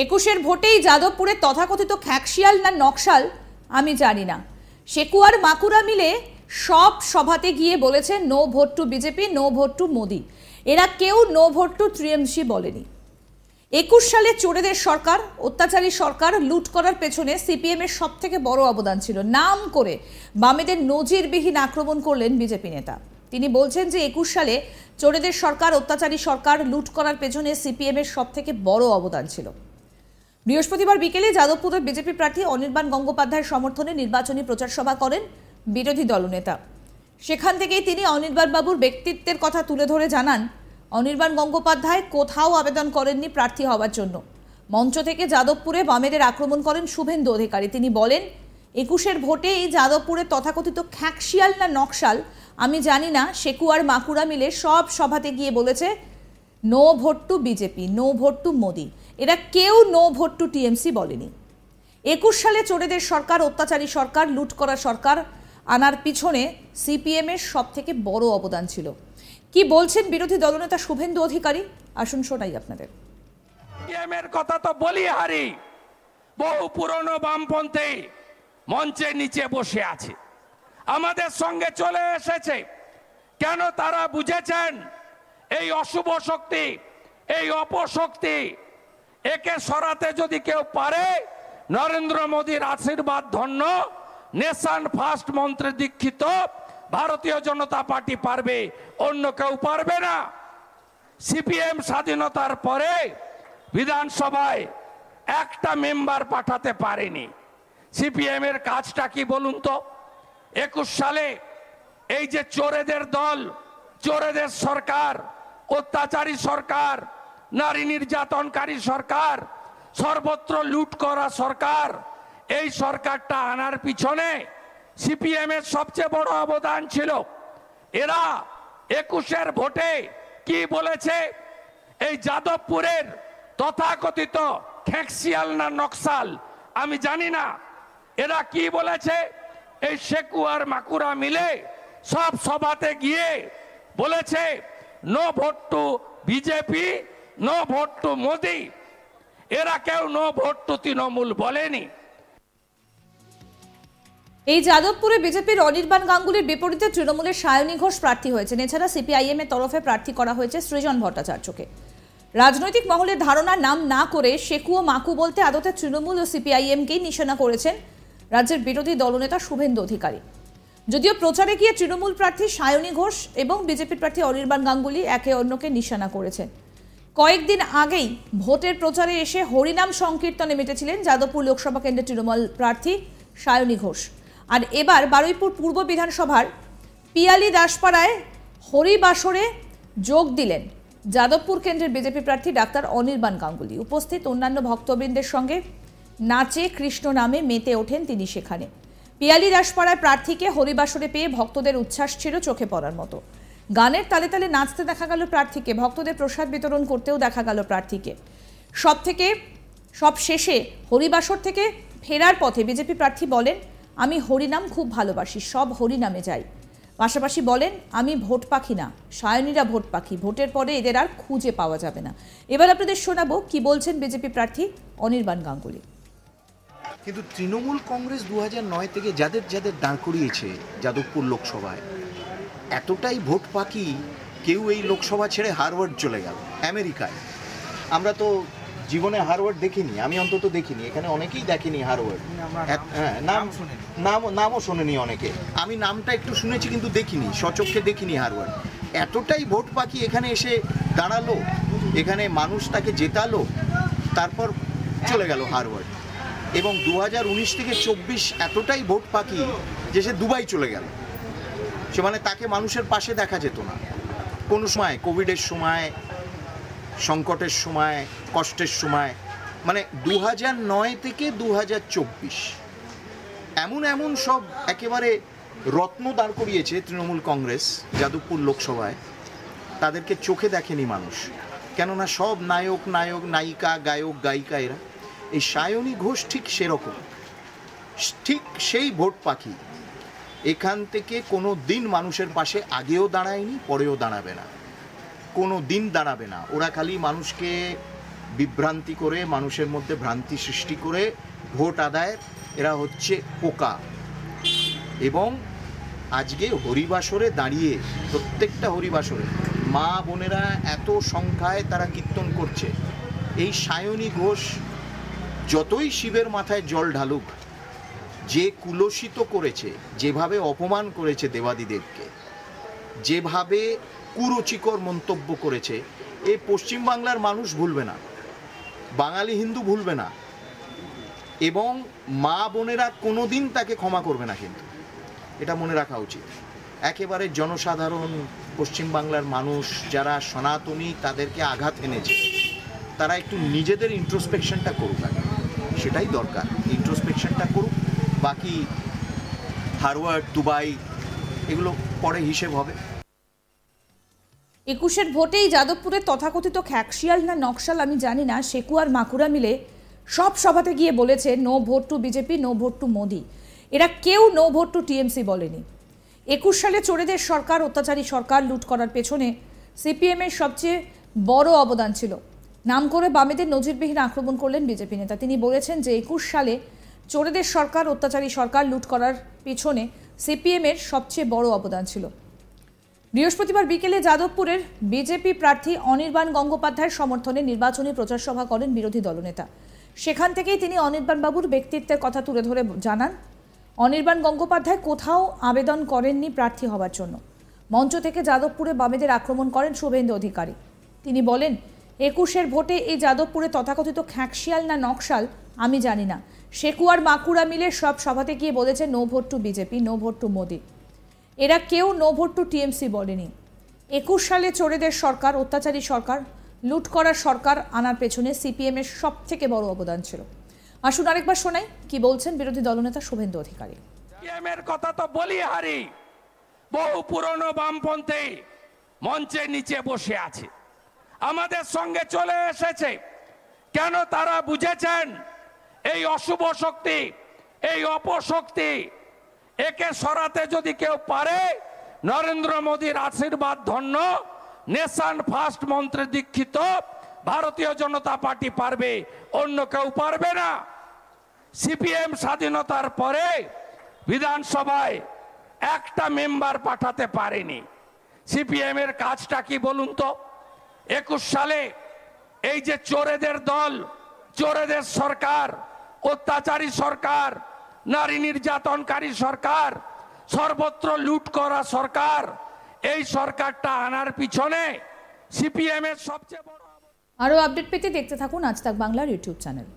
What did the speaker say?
একুশের ভোটেই যাদবপুরে তথাকথিত খ্যাকশিয়াল না নকশাল আমি জানি না, শেকুয়ার মাকুরা মিলে সব সভাতে গিয়ে বলেছে no vote to BJP, no vote to Modi. এরা কেউ নো ভোট টু টিএমসি বলেনি। 21 সালে চোরেদের সরকার, অত্যাচারী সরকার লুট করার পেছনে সিপিএম এর সব থেকে বড় অবদান ছিল। নাম করে বামেদের নজিরবিহীন আক্রমণ করলেন বিজেপি নেতা। তিনি বলছেন যে 21 সালে চোরেদের সরকার, অত্যাচারী সরকার লুট করার পেছনে সিপিএম এর সব থেকে বড় অবদান ছিল। বৃহস্পতিবার বিকেলে যাদবপুরের বিজেপি প্রার্থী অনির্বাণ গঙ্গোপাধ্যায়ের সমর্থনে নির্বাচনী প্রচার সভা করেন বিরোধী দলনেতা। সেখান থেকেই তিনি অনির্বাণ বাবুর ব্যক্তিত্বের কথা তুলে ধরে জানান, অনির্বাণ গঙ্গোপাধ্যায় কোথাও আবেদন করেননি প্রার্থী হওয়ার জন্য। মঞ্চ থেকে যাদবপুরে বামেদের আক্রমণ করেন শুভেন্দু অধিকারী। তিনি বলেন, 21-এর ভোটে এই যাদবপুরের তথাকথিত খ্যাকশিয়াল না নকশাল আমি জানি না, শেকুয়ার মাকুরা মিলে সব সভাতে গিয়ে বলেছে no vote to BJP, no vote to Modi. এরা কেউ নো ভোট টু টিএমসি বলেনি। 21 সালে চোরেদের সরকার, অত্যাচারী সরকার, লুট করা সরকার আনার পিছনে সিপিএম এর সব থেকে বড় অবদান ছিল। কি বলছেন বিরোধী দলনেতা শুভেন্দু অধিকারী, আসুন শোনাই আপনাদের। সিপিএম এর কথা তো বলি হারি, বহু পুরনো বামপন্থী মঞ্চের নিচে বসে আছে, আমাদের সঙ্গে চলে এসেছে। কেন তারা বুঝেছেন এই অশুভ শক্তি, এই অপশক্তি, একে সরাতে যদি কেউ পারে, নরেন্দ্র মোদীর আশীর্বাদ ধন্য নেশন ফার্স্ট মন্ত্রে দীক্ষিত ভারতীয় জনতা পার্টি পারবে, অন্য কেউ পারবে না। সিপিএম স্বাধীনতার পরে বিধানসভায় একটা মেম্বার পাঠাতে পারেনি। সিপিএম এর কাজটা কি বলুন তো? 21 সালে এই যে চোরেদের দল, চোরেদের সরকার, অত্যাচারী সরকার, নারী নির্যাতনকারী সরকার, সর্বত্র লুট করা সরকার, এই সরকারটা আনার পিছনে সিপিএম এর সবচেয়ে বড় অবদান ছিল। এরা 21-এর ভোটে কি বলেছে? এই যাদবপুরের তথাকথিত খ্যাকশিয়াল না নকশাল আমি জানি না, এরা কি বলেছে? এই শেকুয়ার মাকুরা মিলে সব সভাতে গিয়ে বলেছে no vote to BJP, no vote to Modi. এরা কেউ নো ভোট টু তৃণমূল বলেনি। এই যাদবপুরে বিজেপির অনির্বাণ গাঙ্গুলির বিপরীতে তৃণমূলের সায়নী ঘোষ প্রার্থী হয়েছেন। এছাড়া সিপিআইএম এর তরফে প্রার্থী করা হয়েছে সৃজন ভট্টাচার্যকে। রাজনৈতিক মহলের ধারণা নাম না করে শেকু ও মাকু বলতে আদতে তৃণমূল ও সিপিআইএমকেই নিশানা করেছেন রাজ্যের বিরোধী দলনেতা শুভেন্দু অধিকারী। যদিও প্রচারে গিয়ে তৃণমূল প্রার্থী সায়নী ঘোষ এবং বিজেপি প্রার্থী অনির্বাণ গাঙ্গুলি একে অন্যকে নিশানা করেছেন। কয়েকদিন আগেই ভোটের প্রচারে এসে হরিনাম সংকীর্তনে মেতেছিলেন যাদবপুর লোকসভা কেন্দ্রের তৃণমূল প্রার্থী সায়নী ঘোষ। আর এবার বারুইপুর পূর্ব বিধানসভার পিয়ালি দাসপাড়ায় হরিবাসরে যোগ দিলেন যাদবপুর কেন্দ্রের বিজেপি প্রার্থী ডাক্তার অনির্বাণ গাঙ্গুলি। উপস্থিত অন্যান্য ভক্তবৃন্দের সঙ্গে নাচে কৃষ্ণ নামে মেতে ওঠেন তিনি সেখানে। পিয়ালি দাসপাড়ায় প্রার্থীকে হরিবাসরে পেয়ে ভক্তদের উচ্ছ্বাস ছিল চোখে পড়ার মতো। গানের তালে তালে নাচতে দেখা গেল প্রার্থীকে, ভক্তদের প্রসাদ বিতরণ করতেও দেখা গেল প্রার্থীকে। সব শেষে হরিবাসর থেকে ফেরার পথে বিজেপি প্রার্থী বলেন, আমি হরিনাম খুব ভালোবাসি, সব হরিনামে যাই। পাশাপাশি বলেন, আমি ভোট পাখি না, সায়নীরা ভোট পাখি, ভোটের পরে এদের আর খুঁজে পাওয়া যাবে না। এবার আপনাদের শোনাবো কি বলছেন বিজেপি প্রার্থী অনির্বাণ গাঙ্গুলি। কিন্তু তৃণমূল কংগ্রেস 2009 থেকে যাদের যাদের দাঁড় করিয়েছে যাদবপুর লোকসভায়, এতটাই ভোট পাখি, কেউ এই লোকসভা ছেড়ে হারওয়ার্ড চলে গেল আমেরিকায়। আমরা তো জীবনে হারওয়ার্ড দেখিনি, আমি অন্তত দেখিনি, এখানে অনেকেই দেখেনি হারওয়ার্ড। হ্যাঁ, নামও শোনেনি অনেকে। আমি নামটা একটু শুনেছি কিন্তু দেখিনি, সচক্ষে দেখিনি হারওয়ার্ড। এতটাই ভোট পাখি এখানে এসে দাঁড়ালো, এখানে মানুষ তাকে জেতালো, তারপর চলে গেল হারওয়ার্ড। এবং 2019 থেকে 24 এতটাই ভোট পাখি যে সে দুবাই চলে গেল। সে মানে তাকে মানুষের পাশে দেখা যেত না কোনো সময়, কোভিডের সময়, সংকটের সময়, কষ্টের সময়। মানে 2009 থেকে 2024 এমন সব একেবারে রত্ন দাঁড় করিয়েছে তৃণমূল কংগ্রেস যাদবপুর লোকসভায়, তাদেরকে চোখে দেখেনি মানুষ। কেননা সব নায়ক নায়িকা, গায়ক গায়িকা এরা। এই সায়নী ঘোষ ঠিক সেরকম, ঠিক সেই ভোট পাখি। এখান থেকে কোনো দিন মানুষের পাশে আগেও দাঁড়ায়নি, পরেও দাঁড়াবে না, কোনো দিন দাঁড়াবে না। ওরা খালি মানুষকে বিভ্রান্তি করে, মানুষের মধ্যে ভ্রান্তি সৃষ্টি করে ভোট আদায়ের এরা হচ্ছে পোকা। এবং আজকে হরিবাসরে দাঁড়িয়ে, প্রত্যেকটা হরিবাসরে মা বোনেরা এত সংখ্যায় তারা কীর্তন করছে। এই সায়নী ঘোষ যতই শিবের মাথায় জল ঢালুক, যে কুলসিত করেছে, যেভাবে অপমান করেছে দেবাদিদেবকে, যেভাবে কুরুচিকর মন্তব্য করেছে, এই পশ্চিমবাংলার মানুষ ভুলবে না, বাঙালি হিন্দু ভুলবে না, এবং মা বোনেরা কোনোদিন তাকে ক্ষমা করবে না। কিন্তু এটা মনে রাখা উচিত। একেবারে জনসাধারণ, পশ্চিমবাংলার মানুষ যারা সনাতনী, তাদেরকে আঘাত এনেছে, তারা একটু নিজেদের ইন্ট্রোস্পেকশনটা করুক আগে, সেটাই দরকার। ইন্ট্রোস্পেকশনটা করুক, বাকি হারওয়ার্ড, দুবাই এগুলো পরে হিসেব হবে। 21-এর ভোটেই যাদবপুরে তথাকথিত খ্যাকশিয়াল না নকশাল আমি জানি না, শেকু আর মাকুরা মিলে সব সভাতে গিয়ে বলেছে no vote to BJP, no vote to Modi. এরা কেউ নো ভোট টু টিএমসি বলেনি। 21 সালে চোরেদের সরকার, অত্যাচারী সরকার লুট করার পেছনে সিপিএমের সবচেয়ে বড় অবদান ছিল। নাম করে বামেদের নজিরবিহীন আক্রমণ করলেন বিজেপি নেতা। তিনি বলেছেন যে 21 সালে চোরেদের সরকার, অত্যাচারী সরকার লুট করার পেছনে সিপিএমের সবচেয়ে বড় অবদান ছিল। বৃহস্পতিবার বিকেলে যাদবপুরের বিজেপি প্রার্থী অনির্বাণ গঙ্গোপাধ্যায়ের সমর্থনে নির্বাচনী প্রচার সভা করেন বিরোধী দলনেতা। সেখান থেকেই তিনি অনির্বাণবাবুর ব্যক্তিত্বের কথা তুলে ধরে জানান, অনির্বাণ গঙ্গোপাধ্যায় কোথাও আবেদন করেননি প্রার্থী হওয়ার জন্য। মঞ্চ থেকে যাদবপুরে বামেদের আক্রমণ করেন শুভেন্দু অধিকারী। তিনি বলেন, 21-এর ভোটে এই যাদবপুরে তথাকথিত খ্যাকশিয়াল না নকশাল আমি জানি না, শেকু আর মাকুরা মিলে সব সভাতে গিয়ে বলেছে no vote to BJP, no vote to Modi. এরা কেউ নো ভোট টু টিএমসি বলেনি। 21 সালে চোরেদের সরকার, অত্যাচারী সরকার, লুট করার সরকার আনার পেছনে সিপিএমের সব থেকে বড় অবদান ছিল। আসুন আরেকবার শোনাই কি বলছেন বিরোধী দলনেতা শুভেন্দু অধিকারী। সিপিএমের কথা তো বলি হারি, বহু পুরনো বামপন্থী মঞ্চের নিচে বসে আছে, আমাদের সঙ্গে চলে এসেছে। কেন তারা বুঝেছেন এই অশুভ শক্তি, এই অপশক্তি, একে সরাতে যদি কেউ পারে, নরেন্দ্র মোদীর আশীর্বাদ ধন্য নেশন ফার্স্ট মন্ত্রে দীক্ষিত ভারতীয় জনতা পার্টি পারবে, অন্য কেউ পারবে না। সিপিএম স্বাধীনতার পরে বিধানসভায় একটা মেম্বার পাঠাতে পারেনি। সিপিএম এর কাজটা কি বলুন তো? 21 সালে এই যে চোরেদের দল, চোরেদের সরকার, অত্যাচারী সরকার, নারী নির্যাতনকারী সরকার, সর্বত্র লুট করা সরকার, এই সরকারটা আনার পিছনে সিপিএম এর সবচেয়ে বড়। আরো আপডেট পেতে দেখতে থাকুন আজ তাক বাংলার ইউটিউব চ্যানেল।